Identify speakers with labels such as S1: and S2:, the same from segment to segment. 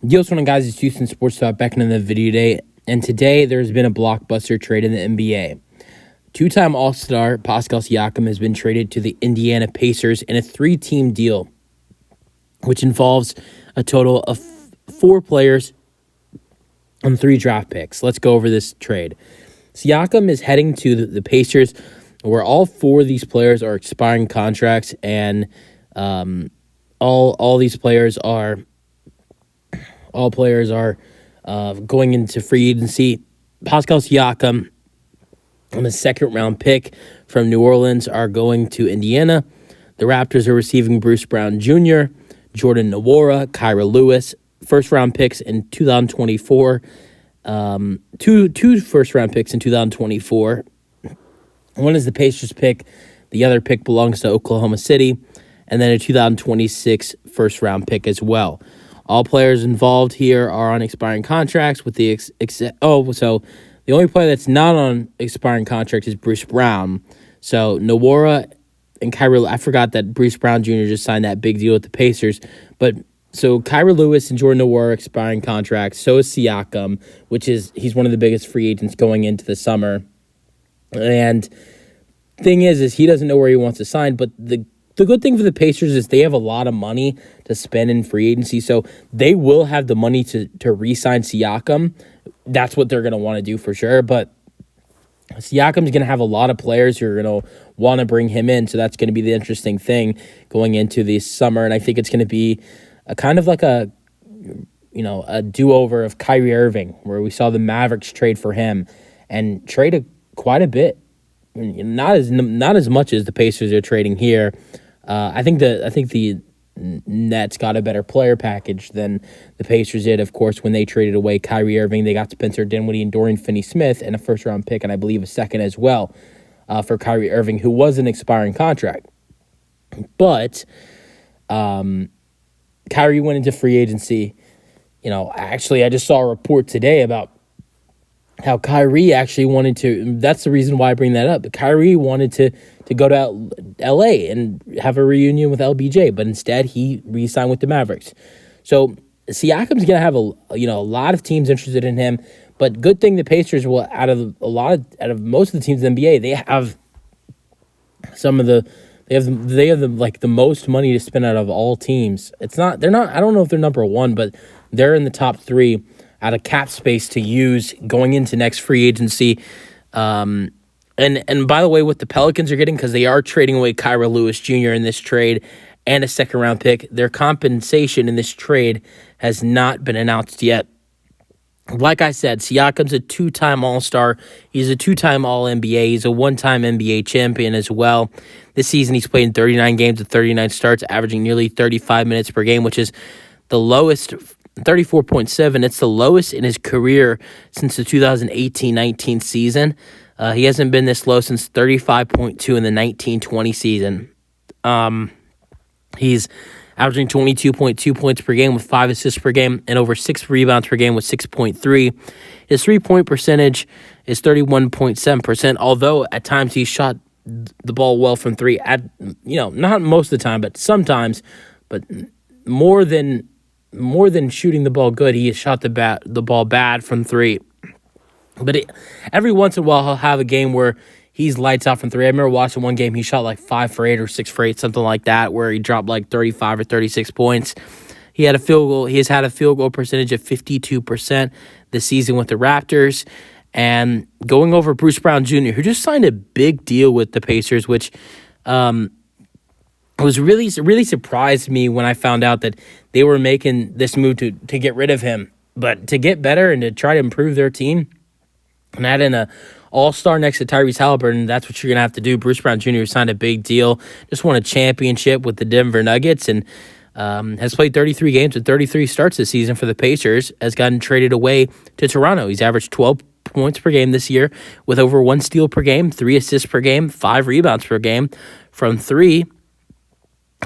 S1: Yo, what's going on, guys? It's Houston Sports Talk back in the video today. And today there's been a blockbuster trade in the NBA. Two-time All-Star Pascal Siakam has been traded to the Indiana Pacers in a 3-team deal, which involves a total of 4 players and 3 draft picks. Let's go over this trade. Siakam is heading to the Pacers, where all 4 of these players are expiring contracts, and all these players are going into free agency. Pascal Siakam and a second-round pick from New Orleans are going to Indiana. The Raptors are receiving Bruce Brown Jr., Jordan Nwora, Kyra Lewis, first-round picks in 2024. Two first-round picks in 2024. One is the Pacers pick. The other pick belongs to Oklahoma City. And then a 2026 first-round pick as well. All players involved here are on expiring contracts with the so the only player that's not on expiring contract is Bruce Brown. So Nwora and Kyra, I forgot that Bruce Brown Jr. just signed that big deal with the Pacers. But so Kyra Lewis and Jordan Nwora are expiring contracts. So is Siakam, he's one of the biggest free agents going into the summer. And thing is he doesn't know where he wants to sign, but the good thing for the Pacers is they have a lot of money to spend in free agency, so they will have the money to re-sign Siakam. That's what they're going to want to do for sure, but Siakam's going to have a lot of players who are going to want to bring him in, so that's going to be the interesting thing going into this summer, and I think it's going to be a kind of like a do-over of Kyrie Irving, where we saw the Mavericks trade for him and trade quite a bit. Not as much as the Pacers are trading here. I think the Nets got a better player package than the Pacers did. Of course, when they traded away Kyrie Irving, they got Spencer Dinwiddie and Dorian Finney-Smith and a first-round pick, and I believe a second as well for Kyrie Irving, who was an expiring contract. But Kyrie went into free agency. Actually, I just saw a report today about how Kyrie actually wanted to. That's the reason why I bring that up. But Kyrie wanted to go to L.A. and have a reunion with LBJ, but instead he re-signed with the Mavericks. So Siakam's gonna have a lot of teams interested in him. But good thing the Pacers will out of most of the teams in the NBA, they have the most money to spend out of all teams. I don't know if they're number 1, but they're in the top 3 out of cap space to use going into next free agency. And by the way, what the Pelicans are getting, because they are trading away Kyra Lewis Jr. in this trade and a second-round pick, their compensation in this trade has not been announced yet. Like I said, Siakam's a 2-time All-Star. He's a 2-time All-NBA. He's a 1-time NBA champion as well. This season, he's played in 39 games with 39 starts, averaging nearly 35 minutes per game, which is the lowest. 34.7. It's the lowest in his career since the 2018-19 season. He hasn't been this low since 35.2 in the 19-20 season. He's averaging 22.2 points per game with 5 assists per game and over 6 rebounds per game with 6.3. His 3-point percentage is 31.7%, although at times he shot the ball well from 3. Not most of the time, but sometimes. But more than shooting the ball good, he has shot the ball bad from 3. But every once in a while, he'll have a game where he's lights out from 3. I remember watching one game, he shot like 5 for 8 or 6 for 8, something like that, where he dropped like 35 or 36 points. He has had a field goal percentage of 52% this season with the Raptors. And going over Bruce Brown Jr., who just signed a big deal with the Pacers, which it was really surprised me when I found out that they were making this move to get rid of him. But to get better and to try to improve their team and add in an all-star next to Tyrese Halliburton, that's what you're going to have to do. Bruce Brown Jr. signed a big deal, just won a championship with the Denver Nuggets, and has played 33 games with 33 starts this season for the Pacers, has gotten traded away to Toronto. He's averaged 12 points per game this year with over 1 steal per game, 3 assists per game, 5 rebounds per game. From 3,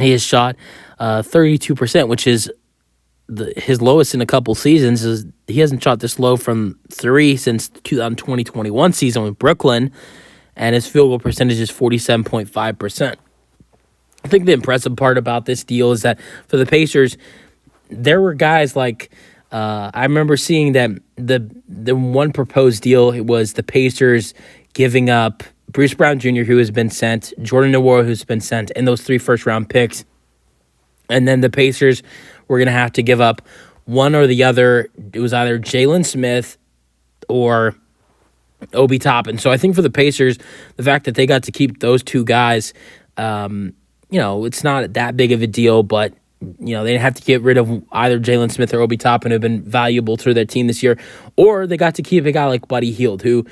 S1: he has shot 32%, which is his lowest in a couple seasons. He hasn't shot this low from 3 since the 2020-21 season with Brooklyn, and his field goal percentage is 47.5%. I think the impressive part about this deal is that for the Pacers, there were guys like I remember seeing that the one proposed deal was the Pacers giving up Bruce Brown Jr., who has been sent, Jordan Nwora, who's been sent, and those 3 first-round picks. And then the Pacers were going to have to give up one or the other. It was either Jalen Smith or Obi Toppin. So I think for the Pacers, the fact that they got to keep those 2 guys, it's not that big of a deal, but they didn't have to get rid of either Jalen Smith or Obi Toppin, who have been valuable to their team this year, or they got to keep a guy like Buddy Hield, who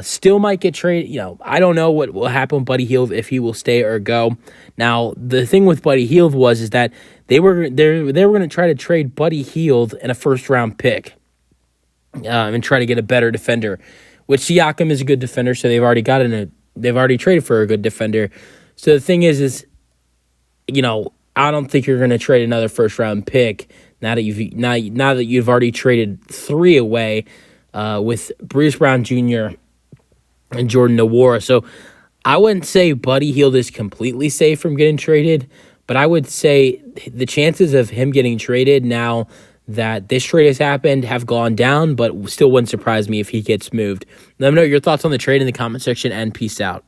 S1: still might get traded. I don't know what will happen with Buddy Hield, if he will stay or go. Now, the thing with Buddy Hield is that they were going to try to trade Buddy Hield and a first-round pick and try to get a better defender, which Siakam is a good defender, so they've already traded for a good defender. So the thing is I don't think you're going to trade another first-round pick now that you've already traded 3 away with Bruce Brown Jr. and Jordan Nwora. So I wouldn't say Buddy Hield is completely safe from getting traded, but I would say the chances of him getting traded now that this trade has happened have gone down, but still wouldn't surprise me if he gets moved. Let me know your thoughts on the trade in the comment section, and peace out.